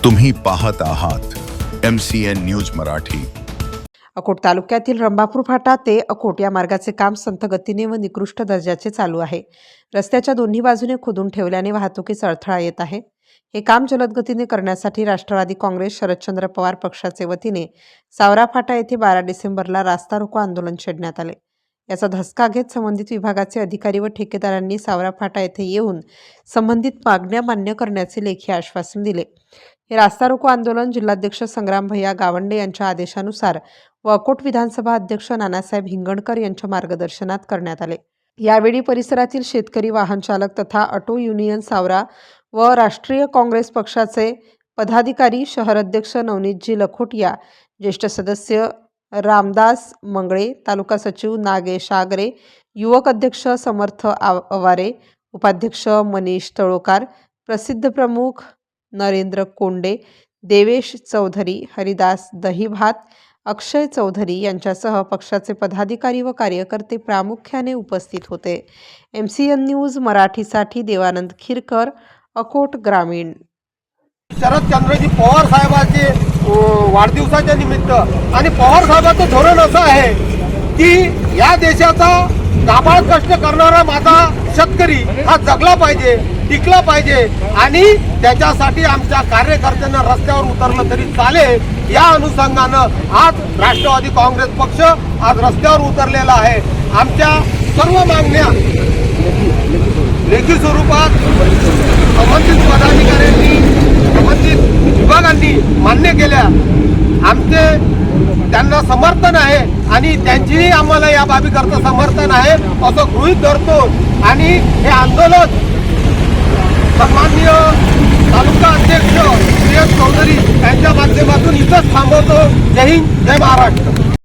तुम्ही पाहत आहात MCN न्यूज मराठी। अकोट तालुक्यातील रंभापूर फाटा ते अकोट या मार्गाचे काम संथ गतीने व निकृष्ट दर्जाचे चालू आहे। रस्त्याच्या दोन्ही बाजूने खोदून ठेवल्याने वाहतुकीस अडथळा येत आहे। हे काम जलद गतीने करण्यासाठी राष्ट्रवादी काँग्रेस शरदचंद्र पवार पक्षाचे वतीने सावरा फाटा येथे 12 डिसेंबरला रास्ता रोको आंदोलन छेडण्यात आले। याचा धसका घेत संबंधित विभागाचे अधिकारी व ठेकेदारांनी सावरा फाटा येथे येऊन संबंधित मागण्या मान्य करण्याचे लेखी आश्वासन दिले। हे रास्ता रोको आंदोलन जिल्हाध्यक्ष संग्राम भैया गावंडे यांच्या आदेशानुसार व अकोट विधानसभा अध्यक्ष नानासाहेब हिंगणकर यांच्या मार्गदर्शनात करण्यात आले। यावेळी परिसरातील शेतकरी, वाहन चालक तथा ऑटो युनियन सावरा व राष्ट्रीय काँग्रेस पक्षाचे पदाधिकारी, शहर अध्यक्ष नवनीतजी लखोटिया, ज्येष्ठ सदस्य रामदास मंगळे, तालुका सचिव नागेश आगरे, युवक अध्यक्ष समर्थ अवारे, उपाध्यक्ष मनीष तळोकार, प्रसिद्ध प्रमुख नरेंद्र कोंडे, देवेश चौधरी, हरिदास दहीभात, अक्षय चौधरी यांच्यासह पक्षाचे पदाधिकारी व कार्यकर्ते प्रामुख्याने उपस्थित होते। MCN न्यूज मराठीसाठी देवानंद खिरकर, अकोट ग्रामीण। शरदचंद्रजी पवार साहेबांचे वाढदिवसाच्या निमित्त आणि पवार साहेबांचं धोरण असं आहे की या देशाचा नाबाळ कष्ट करणारा माझा शेतकरी हा जगला पाहिजे, टिकला पाहिजे आणि त्याच्यासाठी आमच्या कार्यकर्त्यांना रस्त्यावर उतरलं तरी चालेल। या अनुषंगानं आज राष्ट्रवादी काँग्रेस पक्ष आज रस्त्यावर उतरलेला आहे। आमच्या सर्व मागण्या लेखी स्वरूपात संबंधित पदाधिकाऱ्यांनी, संबंधित विभागांनी मान्य केल्या। आमचे त्यांना समर्थन आहे आणि त्यांचीही आम्हाला या बाबीकरता समर्थन आहे असं गृहीत धरतो आणि हे आंदोलन सन्माननीय तालुका अध्यक्ष श्री चौधरी यांच्या माध्यमातून इथंच थांबवतो। जय हिंद, जय महाराष्ट्र।